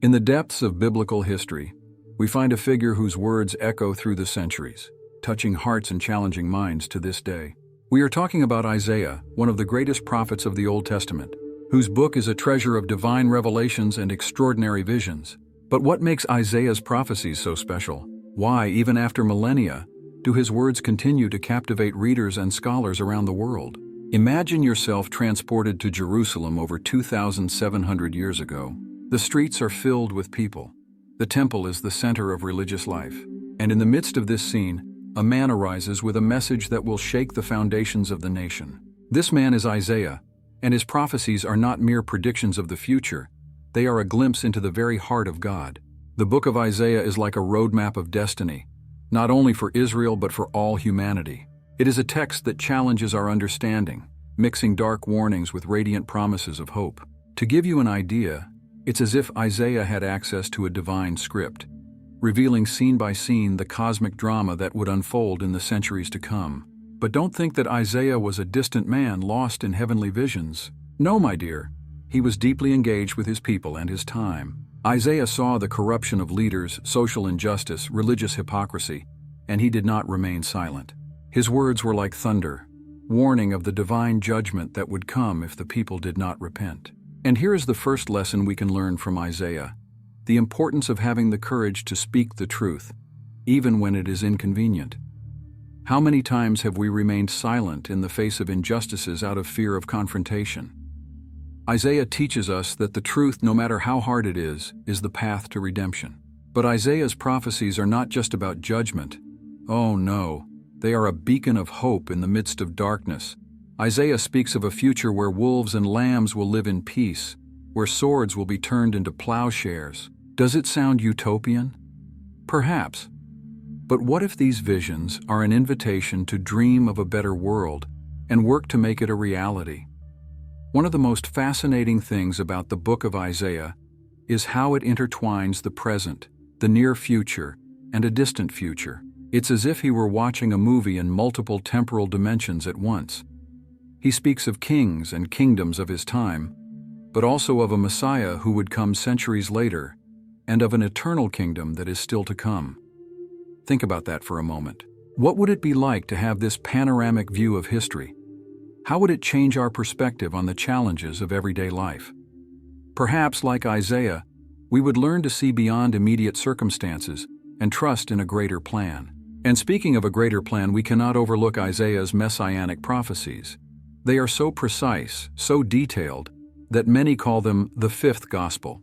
In the depths of biblical history, we find a figure whose words echo through the centuries, touching hearts and challenging minds to this day. We are talking about Isaiah, one of the greatest prophets of the Old Testament, whose book is a treasure of divine revelations and extraordinary visions. But what makes Isaiah's prophecies so special? Why, even after millennia, do his words continue to captivate readers and scholars around the world? Imagine yourself transported to Jerusalem over 2,700 years ago. The streets are filled with people. The temple is the center of religious life. And in the midst of this scene, a man arises with a message that will shake the foundations of the nation. This man is Isaiah, and his prophecies are not mere predictions of the future. They are a glimpse into the very heart of God. The book of Isaiah is like a roadmap of destiny, not only for Israel but for all humanity. It is a text that challenges our understanding, mixing dark warnings with radiant promises of hope. To give you an idea, it's as if Isaiah had access to a divine script, revealing scene by scene the cosmic drama that would unfold in the centuries to come. But don't think that Isaiah was a distant man lost in heavenly visions. No, my dear, he was deeply engaged with his people and his time. Isaiah saw the corruption of leaders, social injustice, religious hypocrisy, and he did not remain silent. His words were like thunder, warning of the divine judgment that would come if the people did not repent. And here is the first lesson we can learn from Isaiah: the importance of having the courage to speak the truth, even when it is inconvenient. How many times have we remained silent in the face of injustices out of fear of confrontation? Isaiah teaches us that the truth, no matter how hard it is the path to redemption. But Isaiah's prophecies are not just about judgment. Oh no, they are a beacon of hope in the midst of darkness. Isaiah speaks of a future where wolves and lambs will live in peace, where swords will be turned into plowshares. Does it sound utopian? Perhaps. But what if these visions are an invitation to dream of a better world and work to make it a reality? One of the most fascinating things about the book of Isaiah is how it intertwines the present, the near future, and a distant future. It's as if he were watching a movie in multiple temporal dimensions at once. He speaks of kings and kingdoms of his time, but also of a Messiah who would come centuries later, and of an eternal kingdom that is still to come. Think about that for a moment. What would it be like to have this panoramic view of history? How would it change our perspective on the challenges of everyday life? Perhaps, like Isaiah, we would learn to see beyond immediate circumstances and trust in a greater plan. And speaking of a greater plan, we cannot overlook Isaiah's Messianic prophecies. They are so precise, so detailed, that many call them the fifth gospel.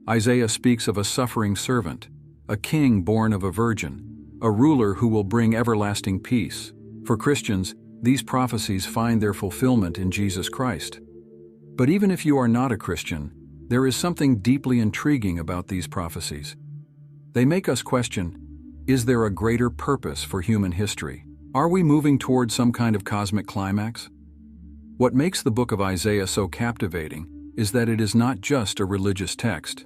Isaiah speaks of a suffering servant, a king born of a virgin, a ruler who will bring everlasting peace. For Christians, these prophecies find their fulfillment in Jesus Christ. But even if you are not a Christian, there is something deeply intriguing about these prophecies. They make us question, is there a greater purpose for human history? Are we moving toward some kind of cosmic climax? What makes the book of Isaiah so captivating is that it is not just a religious text.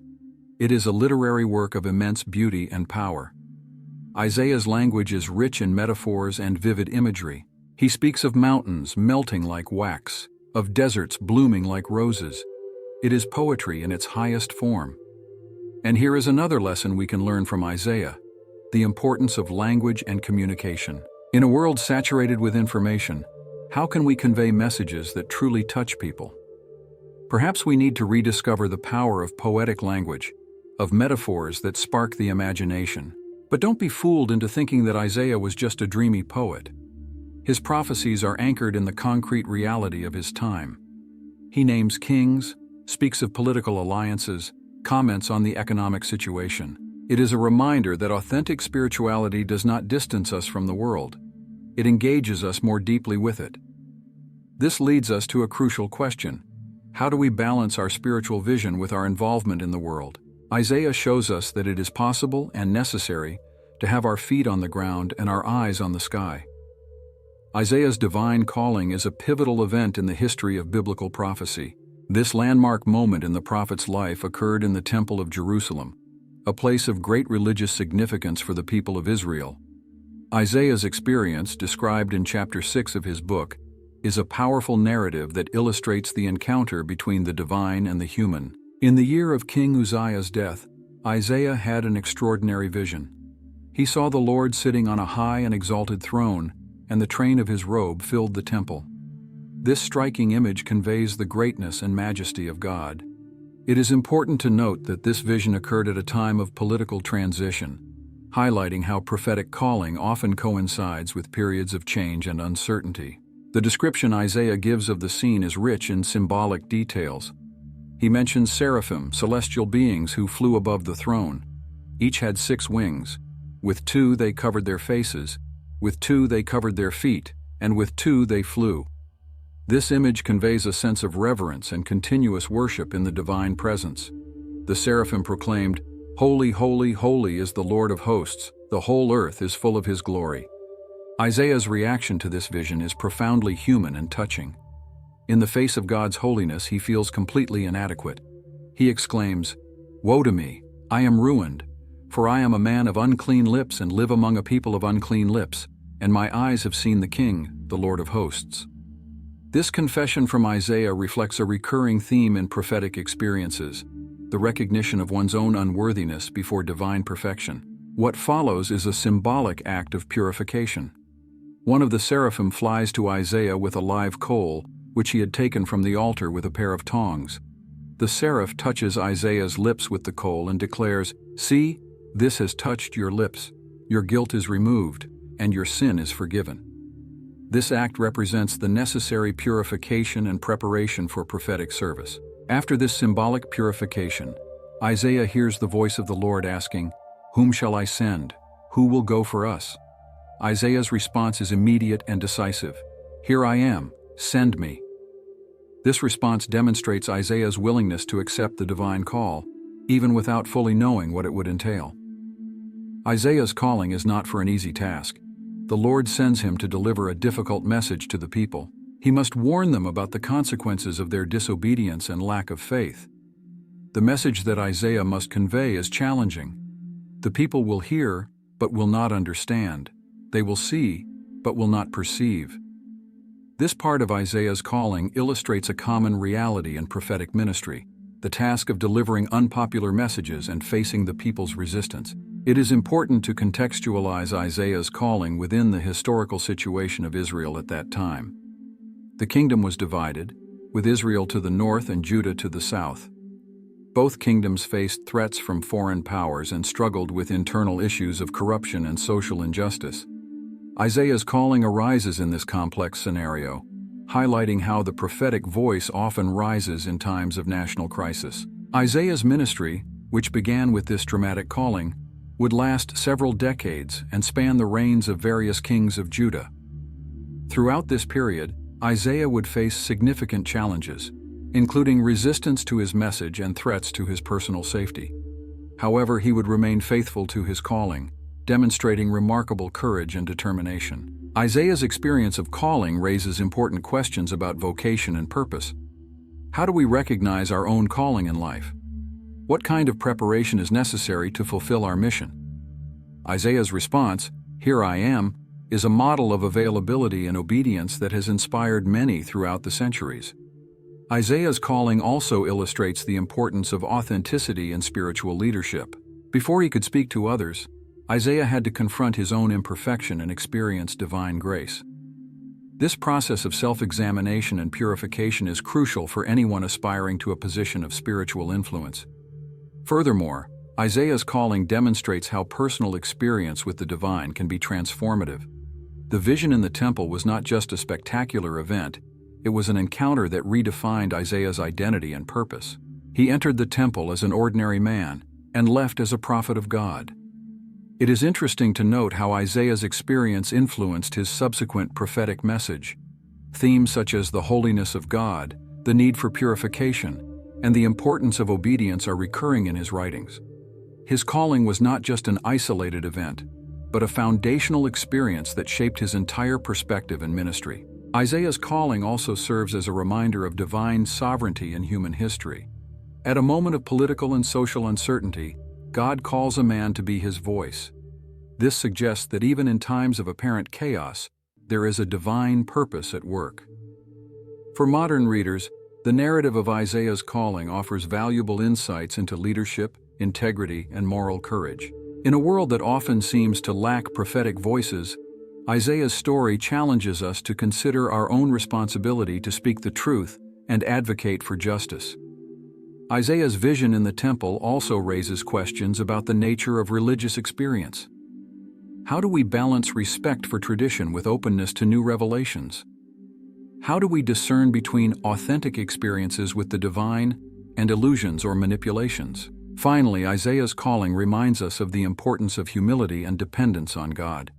It is a literary work of immense beauty and power. Isaiah's language is rich in metaphors and vivid imagery. He speaks of mountains melting like wax, of deserts blooming like roses. It is poetry in its highest form. And here is another lesson we can learn from Isaiah: the importance of language and communication. In a world saturated with information, how can we convey messages that truly touch people? Perhaps we need to rediscover the power of poetic language, of metaphors that spark the imagination. But don't be fooled into thinking that Isaiah was just a dreamy poet. His prophecies are anchored in the concrete reality of his time. He names kings, speaks of political alliances, comments on the economic situation. It is a reminder that authentic spirituality does not distance us from the world. It engages us more deeply with it. This leads us to a crucial question: how do we balance our spiritual vision with our involvement in the world? Isaiah shows us that it is possible and necessary to have our feet on the ground and our eyes on the sky. Isaiah's divine calling is a pivotal event in the history of biblical prophecy. This landmark moment in the prophet's life occurred in the Temple of Jerusalem, a place of great religious significance for the people of Israel. Isaiah's experience, described in chapter 6 of his book, is a powerful narrative that illustrates the encounter between the divine and the human. In the year of King Uzziah's death, Isaiah had an extraordinary vision. He saw the Lord sitting on a high and exalted throne, and the train of his robe filled the temple. This striking image conveys the greatness and majesty of God. It is important to note that this vision occurred at a time of political transition, highlighting how prophetic calling often coincides with periods of change and uncertainty. The description Isaiah gives of the scene is rich in symbolic details. He mentions seraphim, celestial beings who flew above the throne. Each had 6 wings. With 2 they covered their faces, with 2 they covered their feet, and with 2 they flew. This image conveys a sense of reverence and continuous worship in the divine presence. The seraphim proclaimed, "Holy, holy, holy is the Lord of hosts, the whole earth is full of his glory." Isaiah's reaction to this vision is profoundly human and touching. In the face of God's holiness, he feels completely inadequate. He exclaims, "Woe to me, I am ruined, for I am a man of unclean lips and live among a people of unclean lips, and my eyes have seen the King, the Lord of hosts." This confession from Isaiah reflects a recurring theme in prophetic experiences, the recognition of one's own unworthiness before divine perfection. What follows is a symbolic act of purification. One of the seraphim flies to Isaiah with a live coal, which he had taken from the altar with a pair of tongs. The seraph touches Isaiah's lips with the coal and declares, "See, this has touched your lips. Your guilt is removed, and your sin is forgiven." This act represents the necessary purification and preparation for prophetic service. After this symbolic purification, Isaiah hears the voice of the Lord asking, "Whom shall I send? Who will go for us?" Isaiah's response is immediate and decisive. "Here I am, send me." This response demonstrates Isaiah's willingness to accept the divine call, even without fully knowing what it would entail. Isaiah's calling is not for an easy task. The Lord sends him to deliver a difficult message to the people. He must warn them about the consequences of their disobedience and lack of faith. The message that Isaiah must convey is challenging. The people will hear, but will not understand. They will see, but will not perceive. This part of Isaiah's calling illustrates a common reality in prophetic ministry, the task of delivering unpopular messages and facing the people's resistance. It is important to contextualize Isaiah's calling within the historical situation of Israel at that time. The kingdom was divided, with Israel to the north and Judah to the south. Both kingdoms faced threats from foreign powers and struggled with internal issues of corruption and social injustice. Isaiah's calling arises in this complex scenario, highlighting how the prophetic voice often rises in times of national crisis. Isaiah's ministry, which began with this dramatic calling, would last several decades and span the reigns of various kings of Judah. Throughout this period, Isaiah would face significant challenges, including resistance to his message and threats to his personal safety. However, he would remain faithful to his calling, demonstrating remarkable courage and determination. Isaiah's experience of calling raises important questions about vocation and purpose. How do we recognize our own calling in life? What kind of preparation is necessary to fulfill our mission? Isaiah's response, "Here I am," is a model of availability and obedience that has inspired many throughout the centuries. Isaiah's calling also illustrates the importance of authenticity in spiritual leadership. Before he could speak to others, Isaiah had to confront his own imperfection and experience divine grace. This process of self-examination and purification is crucial for anyone aspiring to a position of spiritual influence. Furthermore, Isaiah's calling demonstrates how personal experience with the divine can be transformative. The vision in the temple was not just a spectacular event, it was an encounter that redefined Isaiah's identity and purpose. He entered the temple as an ordinary man and left as a prophet of God. It is interesting to note how Isaiah's experience influenced his subsequent prophetic message. Themes such as the holiness of God, the need for purification, and the importance of obedience are recurring in his writings. His calling was not just an isolated event, but a foundational experience that shaped his entire perspective and ministry. Isaiah's calling also serves as a reminder of divine sovereignty in human history. At a moment of political and social uncertainty, God calls a man to be his voice. This suggests that even in times of apparent chaos, there is a divine purpose at work. For modern readers, the narrative of Isaiah's calling offers valuable insights into leadership, integrity, and moral courage. In a world that often seems to lack prophetic voices, Isaiah's story challenges us to consider our own responsibility to speak the truth and advocate for justice. Isaiah's vision in the temple also raises questions about the nature of religious experience. How do we balance respect for tradition with openness to new revelations? How do we discern between authentic experiences with the divine and illusions or manipulations? Finally, Isaiah's calling reminds us of the importance of humility and dependence on God.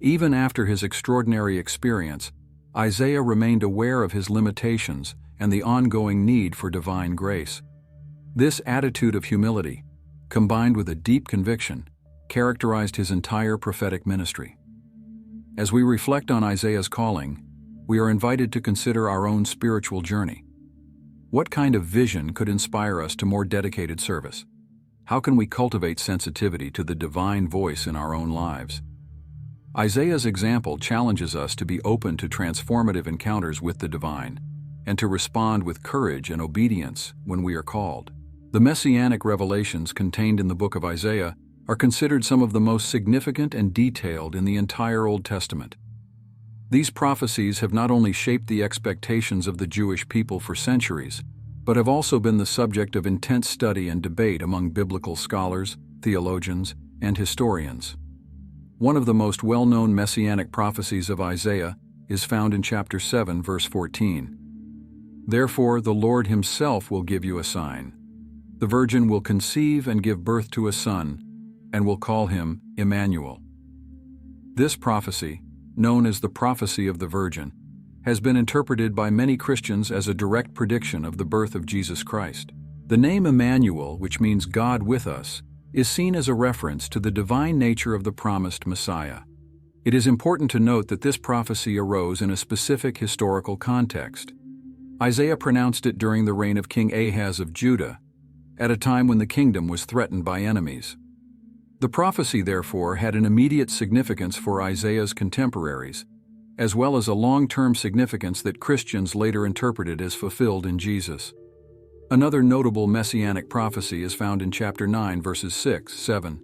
Even after his extraordinary experience, Isaiah remained aware of his limitations and the ongoing need for divine grace. This attitude of humility, combined with a deep conviction, characterized his entire prophetic ministry. As we reflect on Isaiah's calling, we are invited to consider our own spiritual journey. What kind of vision could inspire us to more dedicated service? How can we cultivate sensitivity to the divine voice in our own lives? Isaiah's example challenges us to be open to transformative encounters with the divine, and to respond with courage and obedience when we are called. The Messianic revelations contained in the book of Isaiah are considered some of the most significant and detailed in the entire Old Testament. These prophecies have not only shaped the expectations of the Jewish people for centuries, but have also been the subject of intense study and debate among biblical scholars, theologians, and historians. One of the most well-known Messianic prophecies of Isaiah is found in chapter 7, verse 14. "Therefore the Lord himself will give you a sign. The virgin will conceive and give birth to a son, and will call him Emmanuel." This prophecy, known as the prophecy of the Virgin, has been interpreted by many Christians as a direct prediction of the birth of Jesus Christ. The name Emmanuel, which means God with us, is seen as a reference to the divine nature of the promised Messiah. It is important to note that this prophecy arose in a specific historical context. Isaiah pronounced it during the reign of King Ahaz of Judah, at a time when the kingdom was threatened by enemies. The prophecy, therefore, had an immediate significance for Isaiah's contemporaries, as well as a long-term significance that Christians later interpreted as fulfilled in Jesus. Another notable messianic prophecy is found in chapter 9, verses 6, 7.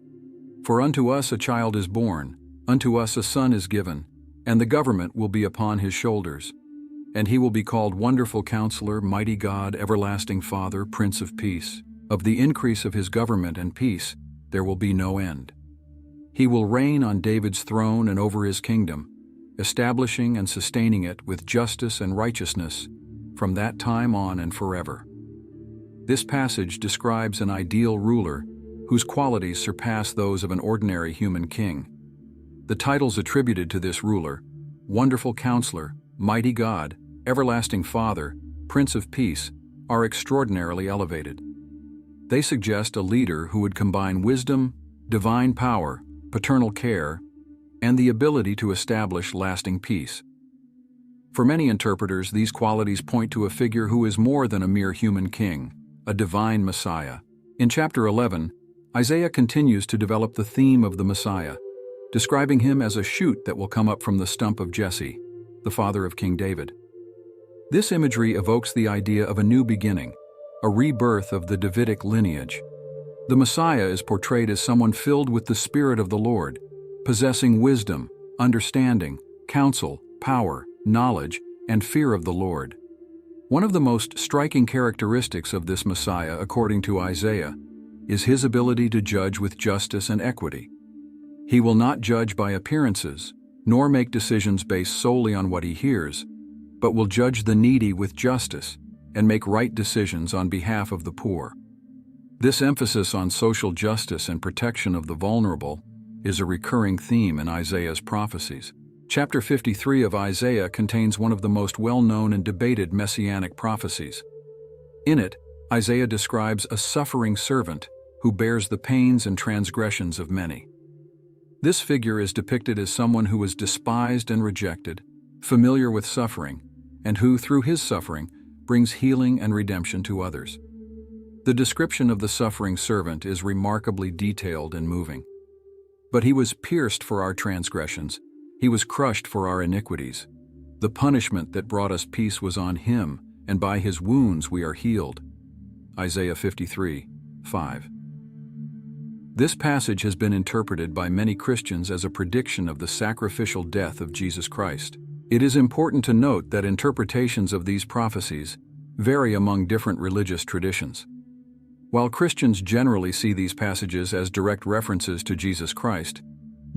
"For unto us a child is born, unto us a son is given, and the government will be upon his shoulders. And he will be called Wonderful Counselor, Mighty God, Everlasting Father, Prince of Peace. Of the increase of his government and peace there will be no end. He will reign on David's throne and over his kingdom, establishing and sustaining it with justice and righteousness from that time on and forever." This passage describes an ideal ruler whose qualities surpass those of an ordinary human king. The titles attributed to this ruler, Wonderful Counselor, Mighty God, Everlasting Father, Prince of Peace, are extraordinarily elevated. They suggest a leader who would combine wisdom, divine power, paternal care, and the ability to establish lasting peace. For many interpreters, these qualities point to a figure who is more than a mere human king, a divine Messiah. In chapter 11, Isaiah continues to develop the theme of the Messiah, describing him as a shoot that will come up from the stump of Jesse, the father of King David. This imagery evokes the idea of a new beginning, a rebirth of the Davidic lineage. The Messiah is portrayed as someone filled with the Spirit of the Lord, possessing wisdom, understanding, counsel, power, knowledge, and fear of the Lord. One of the most striking characteristics of this Messiah, according to Isaiah, is his ability to judge with justice and equity. He will not judge by appearances, nor make decisions based solely on what he hears, but will judge the needy with justice and make right decisions on behalf of the poor. This emphasis on social justice and protection of the vulnerable is a recurring theme in Isaiah's prophecies. Chapter 53 of Isaiah contains one of the most well-known and debated messianic prophecies. In it, Isaiah describes a suffering servant who bears the pains and transgressions of many. This figure is depicted as someone who was despised and rejected, familiar with suffering, and who, through his suffering, brings healing and redemption to others. The description of the suffering servant is remarkably detailed and moving. "But he was pierced for our transgressions, he was crushed for our iniquities. The punishment that brought us peace was on him, and by his wounds we are healed." Isaiah 53, 5. This passage has been interpreted by many Christians as a prediction of the sacrificial death of Jesus Christ. It is important to note that interpretations of these prophecies vary among different religious traditions. While Christians generally see these passages as direct references to Jesus Christ,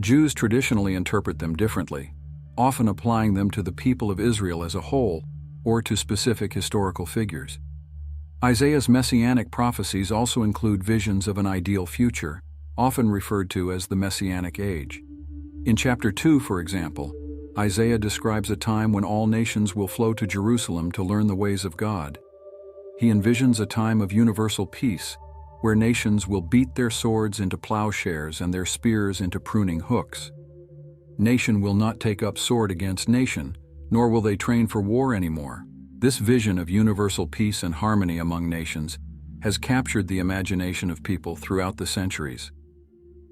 Jews traditionally interpret them differently, often applying them to the people of Israel as a whole or to specific historical figures. Isaiah's messianic prophecies also include visions of an ideal future, often referred to as the Messianic age. In chapter 2, for example, Isaiah describes a time when all nations will flow to Jerusalem to learn the ways of God. He envisions a time of universal peace, where nations will beat their swords into plowshares and their spears into pruning hooks. Nation will not take up sword against nation, nor will they train for war anymore. This vision of universal peace and harmony among nations has captured the imagination of people throughout the centuries.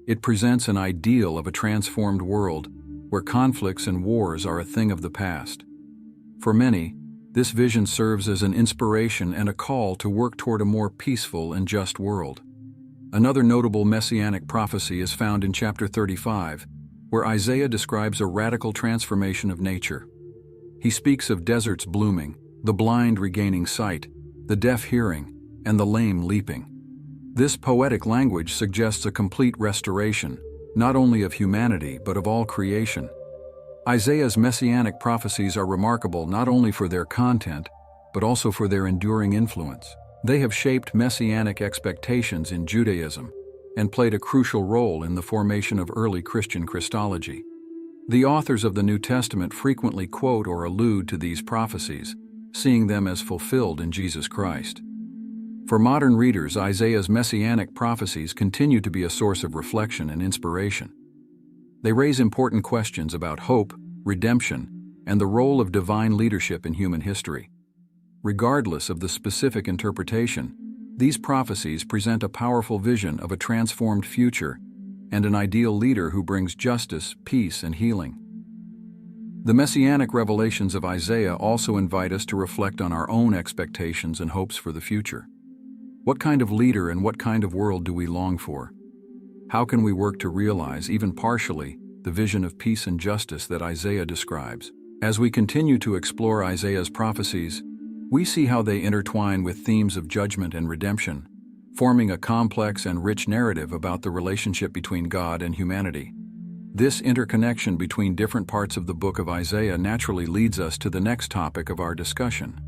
It presents an ideal of a transformed world where conflicts and wars are a thing of the past. For many, this vision serves as an inspiration and a call to work toward a more peaceful and just world. Another notable messianic prophecy is found in chapter 35, where Isaiah describes a radical transformation of nature. He speaks of deserts blooming, the blind regaining sight, the deaf hearing, and the lame leaping. This poetic language suggests a complete restoration, not only of humanity but of all creation. Isaiah's messianic prophecies are remarkable not only for their content, but also for their enduring influence. They have shaped messianic expectations in Judaism and played a crucial role in the formation of early Christian Christology. The authors of the New Testament frequently quote or allude to these prophecies, seeing them as fulfilled in Jesus Christ. For modern readers, Isaiah's messianic prophecies continue to be a source of reflection and inspiration. They raise important questions about hope, redemption, and the role of divine leadership in human history. Regardless of the specific interpretation, these prophecies present a powerful vision of a transformed future and an ideal leader who brings justice, peace, and healing. The messianic revelations of Isaiah also invite us to reflect on our own expectations and hopes for the future. What kind of leader and what kind of world do we long for? How can we work to realize, even partially, the vision of peace and justice that Isaiah describes? As we continue to explore Isaiah's prophecies, we see how they intertwine with themes of judgment and redemption, forming a complex and rich narrative about the relationship between God and humanity. This interconnection between different parts of the book of Isaiah naturally leads us to the next topic of our discussion: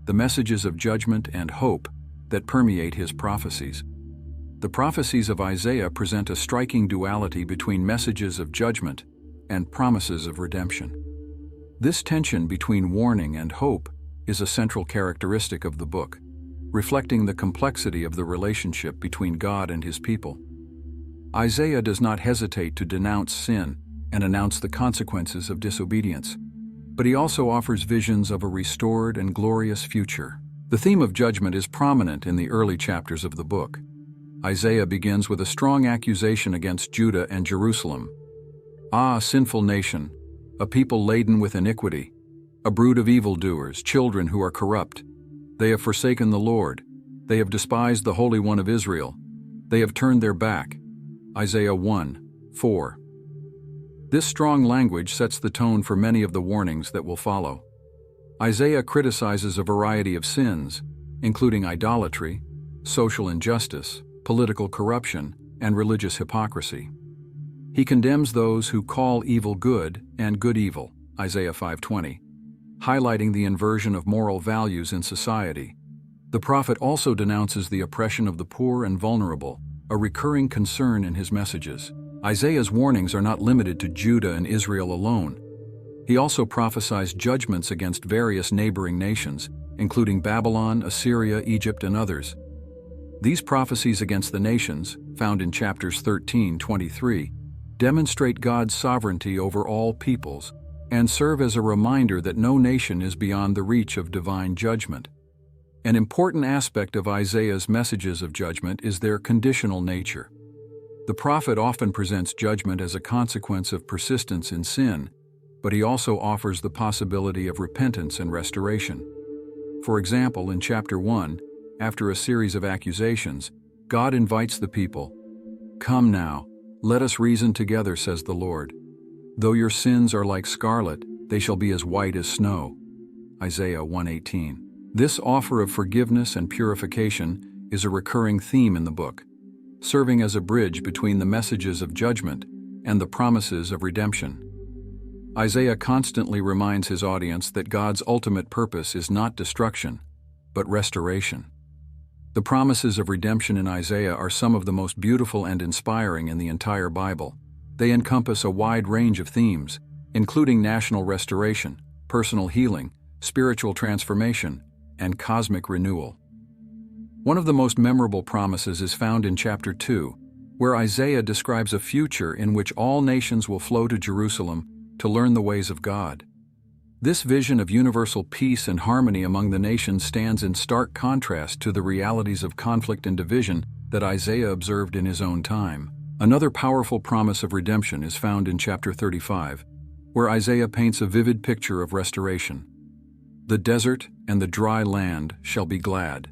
the messages of judgment and hope that permeate his prophecies. The prophecies of Isaiah present a striking duality between messages of judgment and promises of redemption. This tension between warning and hope is a central characteristic of the book, reflecting the complexity of the relationship between God and his people. Isaiah does not hesitate to denounce sin and announce the consequences of disobedience, but he also offers visions of a restored and glorious future. The theme of judgment is prominent in the early chapters of the book. Isaiah begins with a strong accusation against Judah and Jerusalem. "Ah, sinful nation, a people laden with iniquity, a brood of evildoers, children who are corrupt. They have forsaken the Lord. They have despised the Holy One of Israel. They have turned their back." Isaiah 1:4. This strong language sets the tone for many of the warnings that will follow. Isaiah criticizes a variety of sins, including idolatry, social injustice, political corruption, and religious hypocrisy. He condemns those who call evil good and good evil, Isaiah 5:20, highlighting the inversion of moral values in society. The prophet also denounces the oppression of the poor and vulnerable, a recurring concern in his messages. Isaiah's warnings are not limited to Judah and Israel alone. He also prophesies judgments against various neighboring nations, including Babylon, Assyria, Egypt, and others. These prophecies against the nations, found in chapters 13-23, demonstrate God's sovereignty over all peoples and serve as a reminder that no nation is beyond the reach of divine judgment. An important aspect of Isaiah's messages of judgment is their conditional nature. The prophet often presents judgment as a consequence of persistence in sin, but he also offers the possibility of repentance and restoration. For example, in chapter 1, after a series of accusations, God invites the people, "Come now, let us reason together, says the Lord. Though your sins are like scarlet, they shall be as white as snow." Isaiah 1:18. This offer of forgiveness and purification is a recurring theme in the book, serving as a bridge between the messages of judgment and the promises of redemption. Isaiah constantly reminds his audience that God's ultimate purpose is not destruction, but restoration. The promises of redemption in Isaiah are some of the most beautiful and inspiring in the entire Bible. They encompass a wide range of themes, including national restoration, personal healing, spiritual transformation, and cosmic renewal. One of the most memorable promises is found in chapter 2, where Isaiah describes a future in which all nations will flow to Jerusalem to learn the ways of God. This vision of universal peace and harmony among the nations stands in stark contrast to the realities of conflict and division that Isaiah observed in his own time. Another powerful promise of redemption is found in chapter 35, where Isaiah paints a vivid picture of restoration. "The desert and the dry land shall be glad.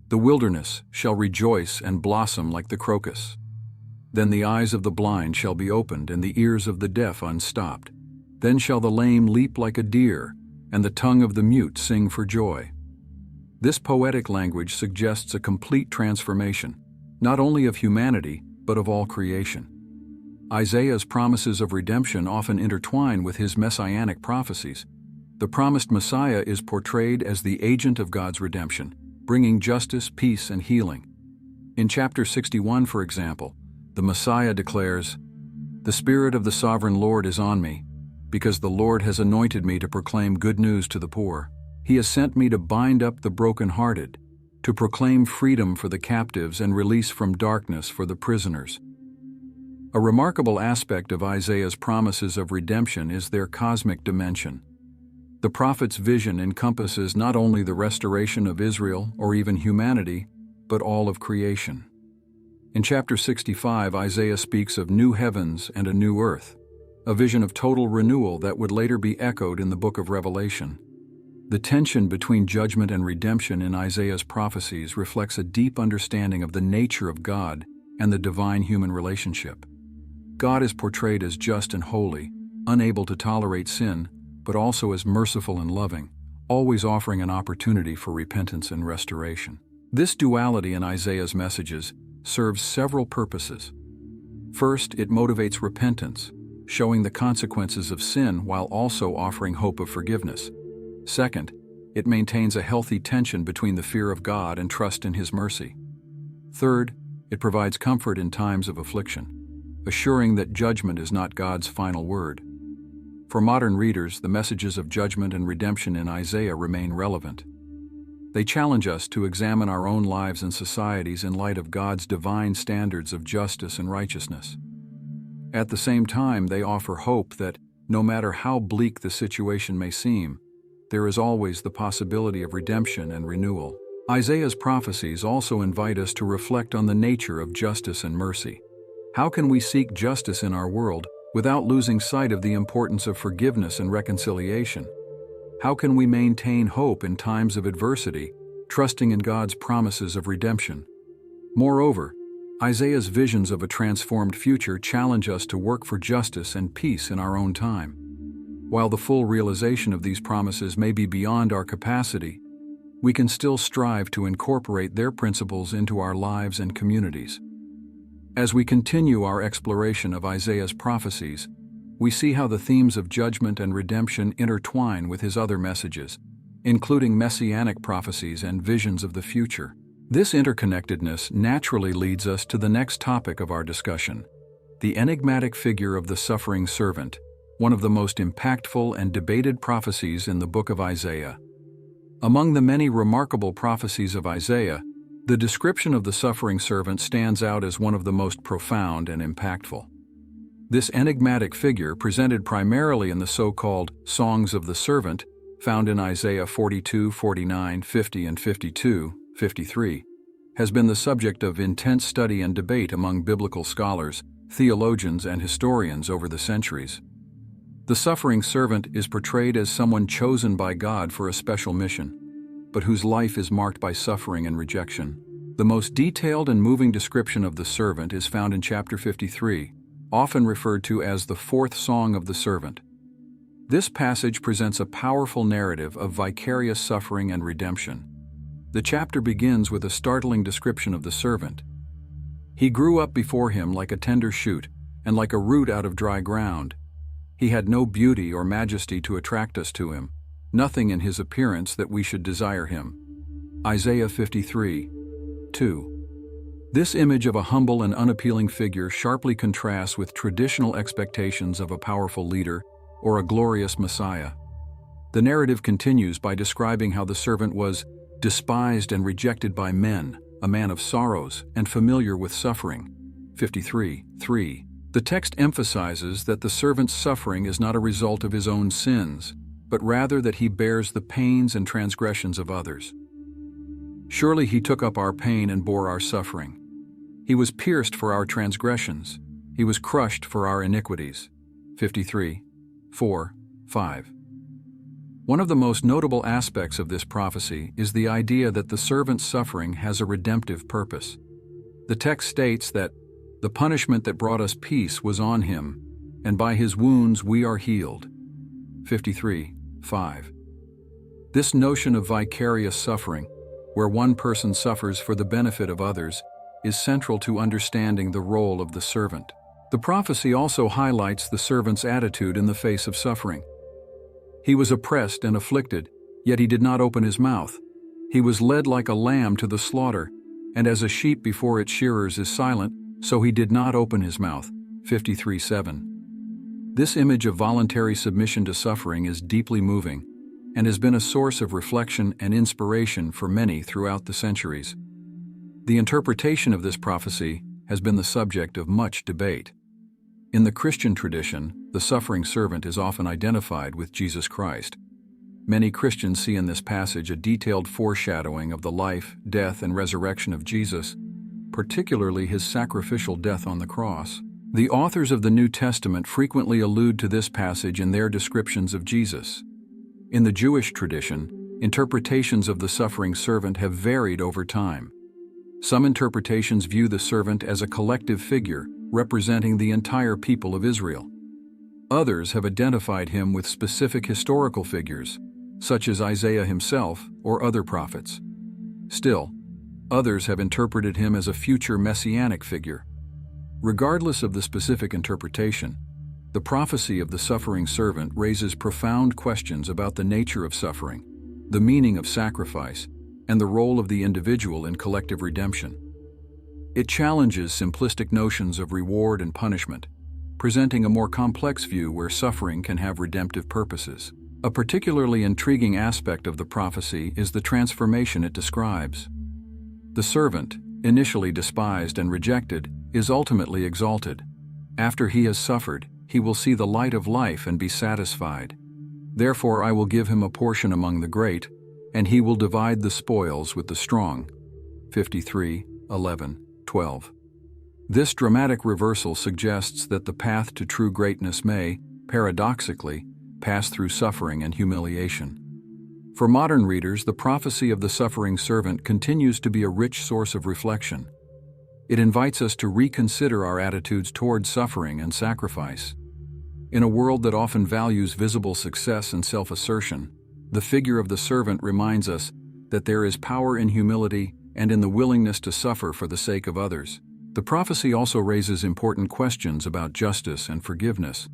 The wilderness shall rejoice and blossom like the crocus. Then the eyes of the blind shall be opened and the ears of the deaf unstopped. Then shall the lame leap like a deer, and the tongue of the mute sing for joy." This poetic language suggests a complete transformation, not only of humanity, but of all creation. Isaiah's promises of redemption often intertwine with his messianic prophecies. The promised Messiah is portrayed as the agent of God's redemption, bringing justice, peace, and healing. In chapter 61, for example, the Messiah declares, "The Spirit of the Sovereign Lord is on me, because the Lord has anointed me to proclaim good news to the poor. He has sent me to bind up the brokenhearted, to proclaim freedom for the captives and release from darkness for the prisoners." A remarkable aspect of Isaiah's promises of redemption is their cosmic dimension. The prophet's vision encompasses not only the restoration of Israel or even humanity, but all of creation. In chapter 65, Isaiah speaks of new heavens and a new earth, a vision of total renewal that would later be echoed in the book of Revelation. The tension between judgment and redemption in Isaiah's prophecies reflects a deep understanding of the nature of God and the divine-human relationship. God is portrayed as just and holy, unable to tolerate sin, but also as merciful and loving, always offering an opportunity for repentance and restoration. This duality in Isaiah's messages serves several purposes. First, it motivates repentance, showing the consequences of sin while also offering hope of forgiveness. Second, it maintains a healthy tension between the fear of God and trust in His mercy. Third, it provides comfort in times of affliction, assuring that judgment is not God's final word. For modern readers, the messages of judgment and redemption in Isaiah remain relevant. They challenge us to examine our own lives and societies in light of God's divine standards of justice and righteousness. At the same time, they offer hope that, no matter how bleak the situation may seem, there is always the possibility of redemption and renewal. Isaiah's prophecies also invite us to reflect on the nature of justice and mercy. How can we seek justice in our world without losing sight of the importance of forgiveness and reconciliation? How can we maintain hope in times of adversity, trusting in God's promises of redemption? Moreover, Isaiah's visions of a transformed future challenge us to work for justice and peace in our own time. While the full realization of these promises may be beyond our capacity, we can still strive to incorporate their principles into our lives and communities. As we continue our exploration of Isaiah's prophecies, we see how the themes of judgment and redemption intertwine with his other messages, including messianic prophecies and visions of the future. This interconnectedness naturally leads us to the next topic of our discussion, the enigmatic figure of the suffering servant, one of the most impactful and debated prophecies in the book of Isaiah. Among the many remarkable prophecies of Isaiah, the description of the suffering servant stands out as one of the most profound and impactful. This enigmatic figure, presented primarily in the so-called Songs of the Servant, found in Isaiah 42, 49, 50, and 52, 53, has been the subject of intense study and debate among biblical scholars, theologians, and historians over the centuries. The suffering servant is portrayed as someone chosen by God for a special mission, but whose life is marked by suffering and rejection. The most detailed and moving description of the servant is found in chapter 53, often referred to as the fourth song of the servant. This passage presents a powerful narrative of vicarious suffering and redemption. The chapter begins with a startling description of the servant. He grew up before him like a tender shoot, and like a root out of dry ground. He had no beauty or majesty to attract us to him, nothing in his appearance that we should desire him. Isaiah 53, 2. This image of a humble and unappealing figure sharply contrasts with traditional expectations of a powerful leader or a glorious Messiah. The narrative continues by describing how the servant was despised and rejected by men, a man of sorrows and familiar with suffering. 53, 3. The text emphasizes that the servant's suffering is not a result of his own sins, but rather that he bears the pains and transgressions of others. Surely he took up our pain and bore our suffering. He was pierced for our transgressions. He was crushed for our iniquities. 53, 4, 5. One of the most notable aspects of this prophecy is the idea that the servant's suffering has a redemptive purpose. The text states that the punishment that brought us peace was on him, and by his wounds we are healed. 53, 5. This notion of vicarious suffering, where one person suffers for the benefit of others, is central to understanding the role of the servant. The prophecy also highlights the servant's attitude in the face of suffering. He was oppressed and afflicted, yet he did not open his mouth. He was led like a lamb to the slaughter, and as a sheep before its shearers is silent, so he did not open his mouth. 53, 7. This image of voluntary submission to suffering is deeply moving, and has been a source of reflection and inspiration for many throughout the centuries. The interpretation of this prophecy has been the subject of much debate. In the Christian tradition, the suffering servant is often identified with Jesus Christ. Many Christians see in this passage a detailed foreshadowing of the life, death, and resurrection of Jesus, particularly his sacrificial death on the cross. The authors of the New Testament frequently allude to this passage in their descriptions of Jesus. In the Jewish tradition, interpretations of the suffering servant have varied over time. Some interpretations view the servant as a collective figure representing the entire people of Israel. Others have identified him with specific historical figures, such as Isaiah himself or other prophets. Still, others have interpreted him as a future Messianic figure. Regardless of the specific interpretation, the prophecy of the suffering servant raises profound questions about the nature of suffering, the meaning of sacrifice, and the role of the individual in collective redemption. It challenges simplistic notions of reward and punishment, presenting a more complex view where suffering can have redemptive purposes. A particularly intriguing aspect of the prophecy is the transformation it describes. The servant, initially despised and rejected, is ultimately exalted. After he has suffered, he will see the light of life and be satisfied. Therefore I will give him a portion among the great, and he will divide the spoils with the strong. 53, 11, 12. This dramatic reversal suggests that the path to true greatness may, paradoxically, pass through suffering and humiliation. For modern readers, the prophecy of the suffering servant continues to be a rich source of reflection. It invites us to reconsider our attitudes toward suffering and sacrifice. In a world that often values visible success and self-assertion, the figure of the servant reminds us that there is power in humility and in the willingness to suffer for the sake of others. The prophecy also raises important questions about justice and forgiveness.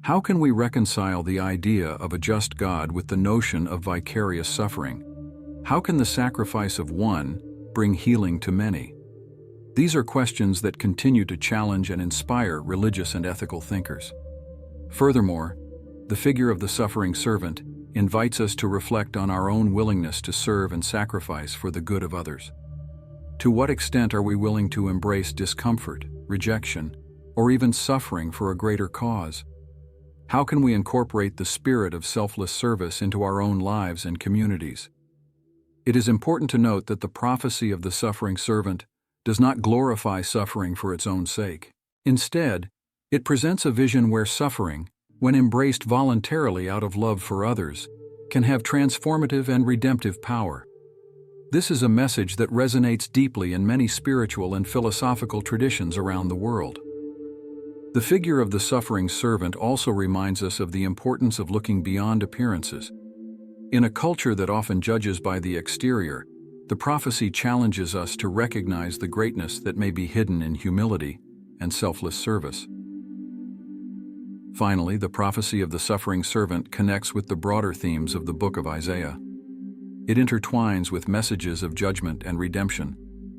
How can we reconcile the idea of a just God with the notion of vicarious suffering? How can the sacrifice of one bring healing to many? These are questions that continue to challenge and inspire religious and ethical thinkers. Furthermore, the figure of the suffering servant invites us to reflect on our own willingness to serve and sacrifice for the good of others. To what extent are we willing to embrace discomfort, rejection, or even suffering for a greater cause? How can we incorporate the spirit of selfless service into our own lives and communities? It is important to note that the prophecy of the suffering servant does not glorify suffering for its own sake. Instead, it presents a vision where suffering, when embraced voluntarily out of love for others, can have transformative and redemptive power. This is a message that resonates deeply in many spiritual and philosophical traditions around the world. The figure of the suffering servant also reminds us of the importance of looking beyond appearances. In a culture that often judges by the exterior, the prophecy challenges us to recognize the greatness that may be hidden in humility and selfless service. Finally, the prophecy of the suffering servant connects with the broader themes of the book of Isaiah. It intertwines with messages of judgment and redemption,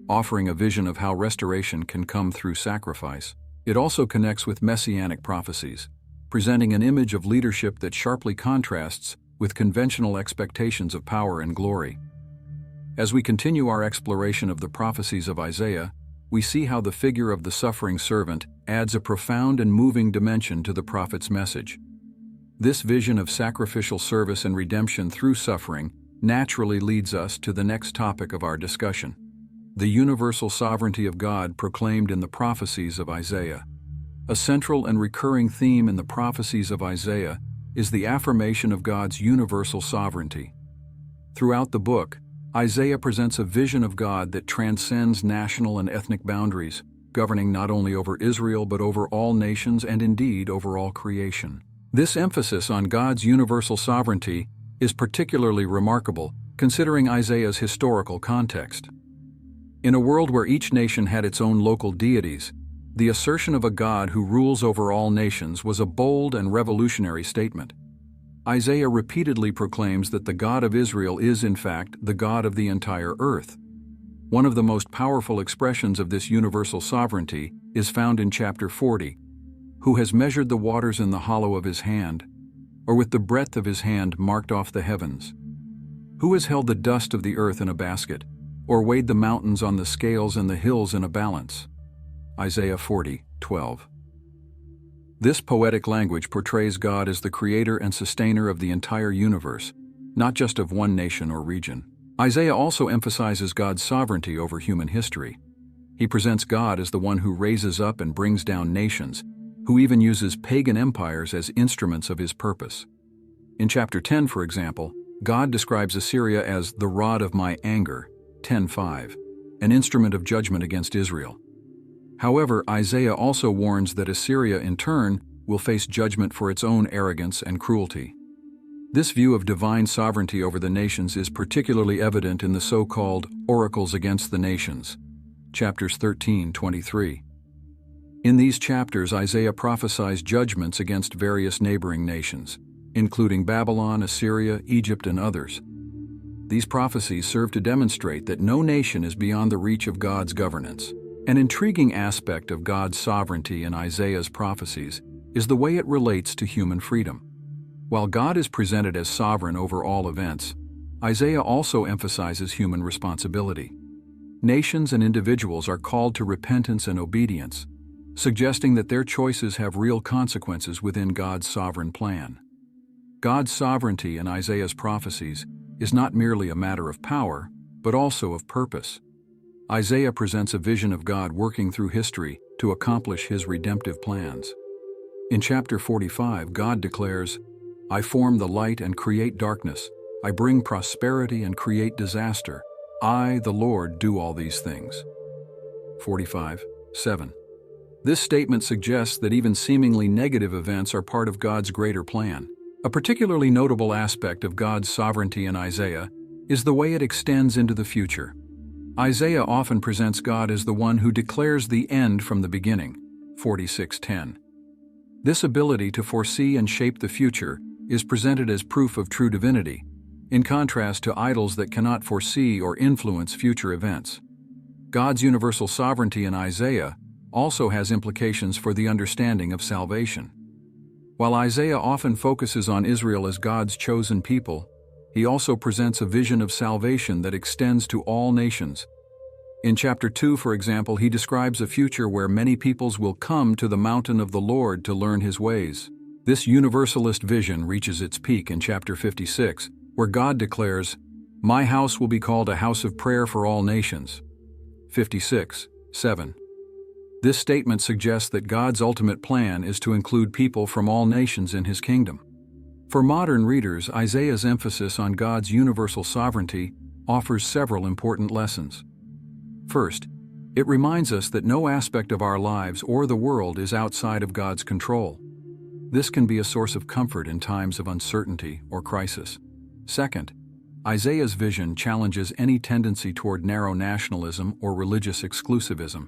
offering a vision of how restoration can come through sacrifice. It also connects with Messianic prophecies, presenting an image of leadership that sharply contrasts with conventional expectations of power and glory. As we continue our exploration of the prophecies of Isaiah, we see how the figure of the suffering servant adds a profound and moving dimension to the prophet's message. This vision of sacrificial service and redemption through suffering naturally leads us to the next topic of our discussion: the universal sovereignty of God proclaimed in the prophecies of Isaiah. A central and recurring theme in the prophecies of Isaiah is the affirmation of God's universal sovereignty. Throughout the book, Isaiah presents a vision of God that transcends national and ethnic boundaries, governing not only over Israel but over all nations and indeed over all creation. This emphasis on God's universal sovereignty is particularly remarkable, considering Isaiah's historical context. In a world where each nation had its own local deities, the assertion of a God who rules over all nations was a bold and revolutionary statement. Isaiah repeatedly proclaims that the God of Israel is, in fact, the God of the entire earth. One of the most powerful expressions of this universal sovereignty is found in chapter 40. Who has measured the waters in the hollow of his hand, or with the breadth of his hand marked off the heavens? Who has held the dust of the earth in a basket, or weighed the mountains on the scales and the hills in a balance? Isaiah 40:12. This poetic language portrays God as the creator and sustainer of the entire universe, not just of one nation or region. Isaiah also emphasizes God's sovereignty over human history. He presents God as the one who raises up and brings down nations, who even uses pagan empires as instruments of his purpose. In chapter 10, for example, God describes Assyria as the rod of my anger, 10:5, an instrument of judgment against Israel. However, Isaiah also warns that Assyria, in turn, will face judgment for its own arrogance and cruelty. This view of divine sovereignty over the nations is particularly evident in the so-called Oracles Against the Nations, chapters 13-23. In these chapters, Isaiah prophesies judgments against various neighboring nations, including Babylon, Assyria, Egypt, and others. These prophecies serve to demonstrate that no nation is beyond the reach of God's governance. An intriguing aspect of God's sovereignty in Isaiah's prophecies is the way it relates to human freedom. While God is presented as sovereign over all events, Isaiah also emphasizes human responsibility. Nations and individuals are called to repentance and obedience, suggesting that their choices have real consequences within God's sovereign plan. God's sovereignty in Isaiah's prophecies is not merely a matter of power, but also of purpose. Isaiah presents a vision of God working through history to accomplish his redemptive plans. In chapter 45, God declares, "I form the light and create darkness. I bring prosperity and create disaster. I, the Lord, do all these things." 45:7. This statement suggests that even seemingly negative events are part of God's greater plan. A particularly notable aspect of God's sovereignty in Isaiah is the way it extends into the future. Isaiah often presents God as the one who declares the end from the beginning, 46:10. This ability to foresee and shape the future is presented as proof of true divinity, in contrast to idols that cannot foresee or influence future events. God's universal sovereignty in Isaiah also has implications for the understanding of salvation. While Isaiah often focuses on Israel as God's chosen people, he also presents a vision of salvation that extends to all nations. In chapter 2, for example, he describes a future where many peoples will come to the mountain of the Lord to learn his ways. This universalist vision reaches its peak in chapter 56, where God declares, "My house will be called a house of prayer for all nations." 56:7. This statement suggests that God's ultimate plan is to include people from all nations in his kingdom. For modern readers, Isaiah's emphasis on God's universal sovereignty offers several important lessons. First, it reminds us that no aspect of our lives or the world is outside of God's control. This can be a source of comfort in times of uncertainty or crisis. Second, Isaiah's vision challenges any tendency toward narrow nationalism or religious exclusivism.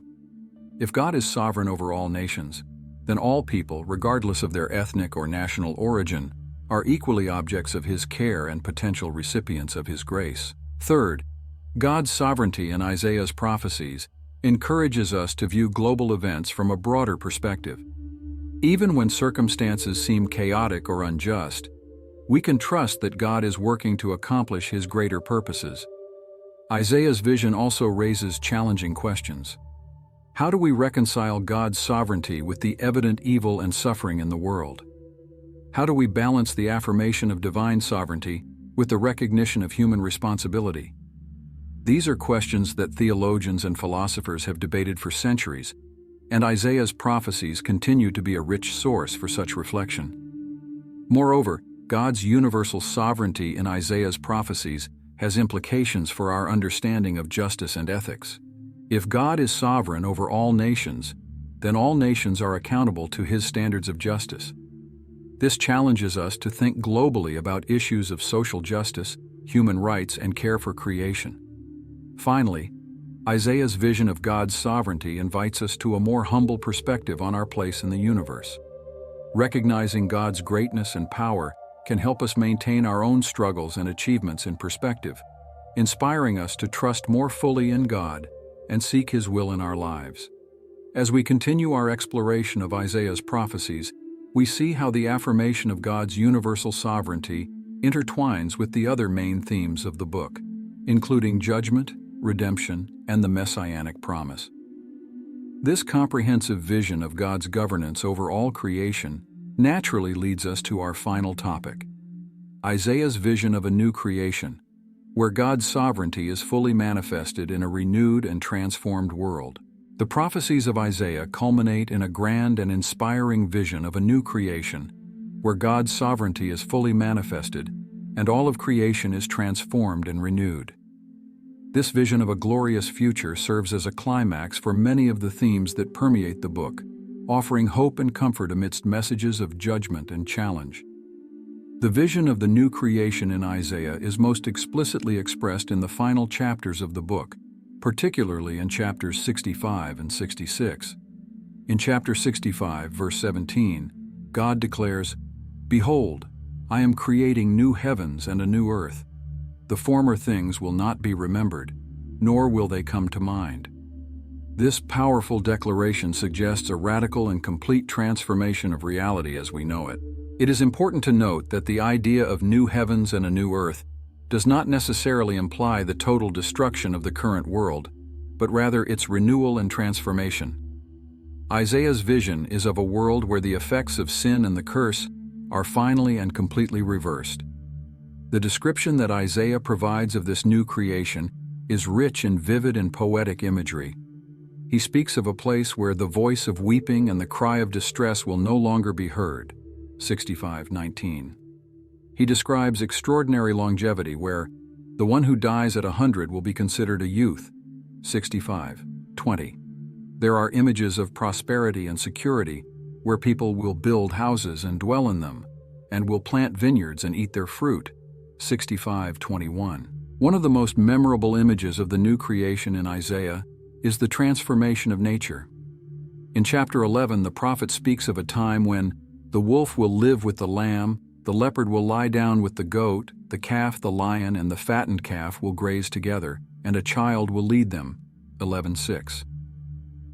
If God is sovereign over all nations, then all people, regardless of their ethnic or national origin, are equally objects of His care and potential recipients of His grace. Third, God's sovereignty in Isaiah's prophecies encourages us to view global events from a broader perspective. Even when circumstances seem chaotic or unjust, we can trust that God is working to accomplish His greater purposes. Isaiah's vision also raises challenging questions. How do we reconcile God's sovereignty with the evident evil and suffering in the world? How do we balance the affirmation of divine sovereignty with the recognition of human responsibility? These are questions that theologians and philosophers have debated for centuries, and Isaiah's prophecies continue to be a rich source for such reflection. Moreover, God's universal sovereignty in Isaiah's prophecies has implications for our understanding of justice and ethics. If God is sovereign over all nations, then all nations are accountable to His standards of justice. This challenges us to think globally about issues of social justice, human rights, and care for creation. Finally, Isaiah's vision of God's sovereignty invites us to a more humble perspective on our place in the universe. Recognizing God's greatness and power can help us maintain our own struggles and achievements in perspective, inspiring us to trust more fully in God and seek His will in our lives. As we continue our exploration of Isaiah's prophecies, we see how the affirmation of God's universal sovereignty intertwines with the other main themes of the book, including judgment, redemption, and the Messianic promise. This comprehensive vision of God's governance over all creation naturally leads us to our final topic, Isaiah's vision of a new creation, where God's sovereignty is fully manifested in a renewed and transformed world. The prophecies of Isaiah culminate in a grand and inspiring vision of a new creation, where God's sovereignty is fully manifested and all of creation is transformed and renewed. This vision of a glorious future serves as a climax for many of the themes that permeate the book, offering hope and comfort amidst messages of judgment and challenge. The vision of the new creation in Isaiah is most explicitly expressed in the final chapters of the book, particularly in chapters 65 and 66. In chapter 65, verse 17, God declares, "Behold, I am creating new heavens and a new earth. The former things will not be remembered, nor will they come to mind." This powerful declaration suggests a radical and complete transformation of reality as we know it. It is important to note that the idea of new heavens and a new earth does not necessarily imply the total destruction of the current world, but rather its renewal and transformation. Isaiah's vision is of a world where the effects of sin and the curse are finally and completely reversed. The description that Isaiah provides of this new creation is rich in vivid and poetic imagery. He speaks of a place where the voice of weeping and the cry of distress will no longer be heard. 65:19. He describes extraordinary longevity where the one who dies at 100 will be considered a youth. 65:20. There are images of prosperity and security where people will build houses and dwell in them, and will plant vineyards and eat their fruit. 65:21. One of the most memorable images of the new creation in Isaiah is the transformation of nature. In chapter 11, the prophet speaks of a time when the wolf will live with the lamb, the leopard will lie down with the goat, the calf, the lion, and the fattened calf will graze together, and a child will lead them. 11:6.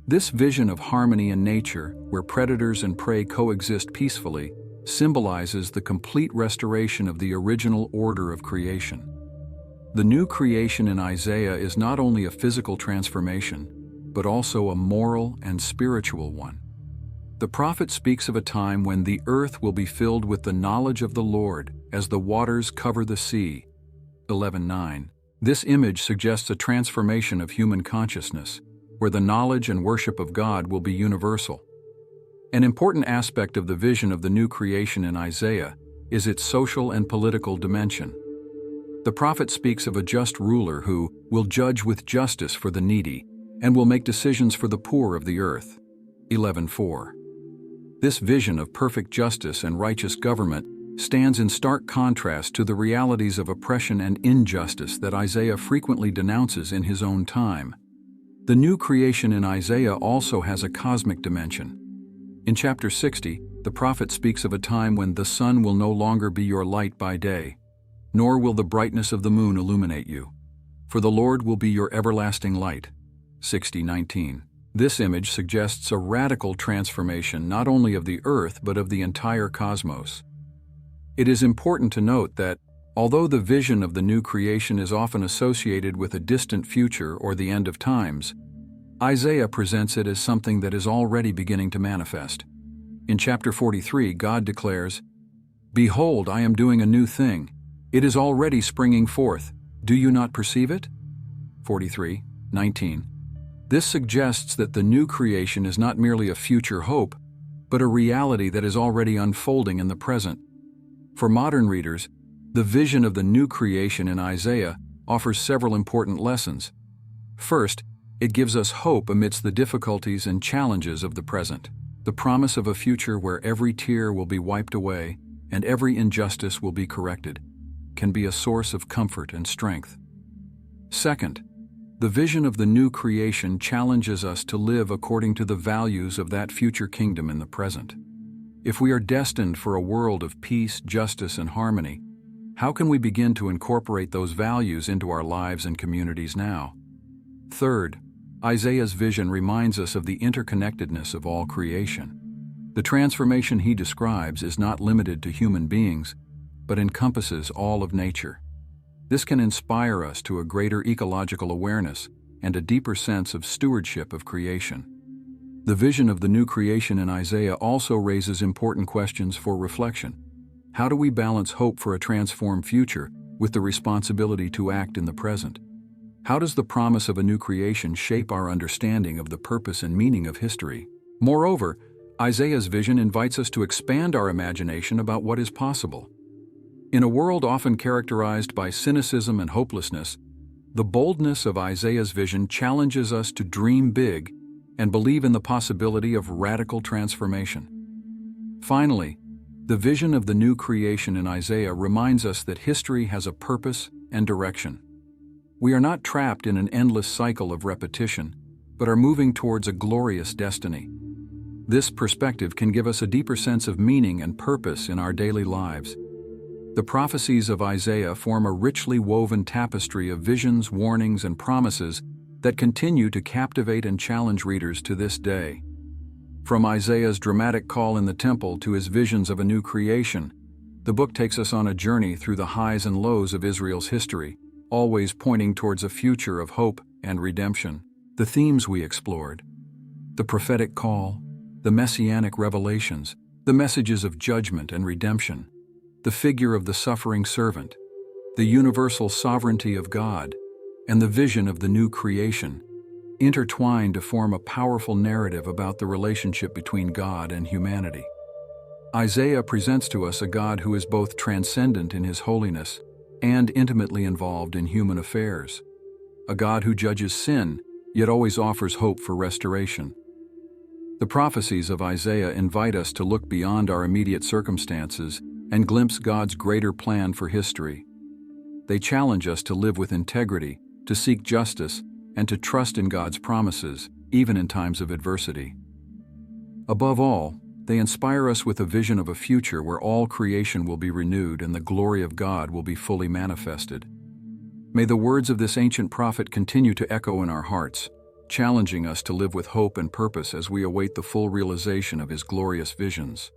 This vision of harmony in nature, where predators and prey coexist peacefully, symbolizes the complete restoration of the original order of creation. The new creation in Isaiah is not only a physical transformation, but also a moral and spiritual one. The prophet speaks of a time when the earth will be filled with the knowledge of the Lord as the waters cover the sea. 11:9. This image suggests a transformation of human consciousness, where the knowledge and worship of God will be universal. An important aspect of the vision of the new creation in Isaiah is its social and political dimension. The prophet speaks of a just ruler who will judge with justice for the needy and will make decisions for the poor of the earth. 11:4. This vision of perfect justice and righteous government stands in stark contrast to the realities of oppression and injustice that Isaiah frequently denounces in his own time. The new creation in Isaiah also has a cosmic dimension. In chapter 60, the prophet speaks of a time when the sun will no longer be your light by day, nor will the brightness of the moon illuminate you, for the Lord will be your everlasting light. 60:19. This image suggests a radical transformation not only of the earth but of the entire cosmos. It is important to note that, although the vision of the new creation is often associated with a distant future or the end of times, Isaiah presents it as something that is already beginning to manifest. In chapter 43, God declares, "Behold, I am doing a new thing. It is already springing forth. Do you not perceive it?" 43:19. This suggests that the new creation is not merely a future hope, but a reality that is already unfolding in the present. For modern readers, the vision of the new creation in Isaiah offers several important lessons. First, it gives us hope amidst the difficulties and challenges of the present. The promise of a future where every tear will be wiped away and every injustice will be corrected can be a source of comfort and strength. Second, the vision of the new creation challenges us to live according to the values of that future kingdom in the present. If we are destined for a world of peace, justice, and harmony, how can we begin to incorporate those values into our lives and communities now? Third, Isaiah's vision reminds us of the interconnectedness of all creation. The transformation he describes is not limited to human beings, but encompasses all of nature. This can inspire us to a greater ecological awareness and a deeper sense of stewardship of creation. The vision of the new creation in Isaiah also raises important questions for reflection. How do we balance hope for a transformed future with the responsibility to act in the present? How does the promise of a new creation shape our understanding of the purpose and meaning of history? Moreover, Isaiah's vision invites us to expand our imagination about what is possible. In a world often characterized by cynicism and hopelessness, the boldness of Isaiah's vision challenges us to dream big and believe in the possibility of radical transformation. Finally, the vision of the new creation in Isaiah reminds us that history has a purpose and direction. We are not trapped in an endless cycle of repetition, but are moving towards a glorious destiny. This perspective can give us a deeper sense of meaning and purpose in our daily lives. The prophecies of Isaiah form a richly woven tapestry of visions, warnings, and promises that continue to captivate and challenge readers to this day. From Isaiah's dramatic call in the temple to his visions of a new creation, the book takes us on a journey through the highs and lows of Israel's history, always pointing towards a future of hope and redemption. The themes we explored: the prophetic call, the Messianic revelations, the messages of judgment and redemption, the figure of the suffering servant, the universal sovereignty of God, and the vision of the new creation, intertwined to form a powerful narrative about the relationship between God and humanity. Isaiah presents to us a God who is both transcendent in his holiness and intimately involved in human affairs, a God who judges sin, yet always offers hope for restoration. The prophecies of Isaiah invite us to look beyond our immediate circumstances and glimpse God's greater plan for history. They challenge us to live with integrity, to seek justice, and to trust in God's promises, even in times of adversity. Above all, they inspire us with a vision of a future where all creation will be renewed and the glory of God will be fully manifested. May the words of this ancient prophet continue to echo in our hearts, challenging us to live with hope and purpose as we await the full realization of his glorious visions.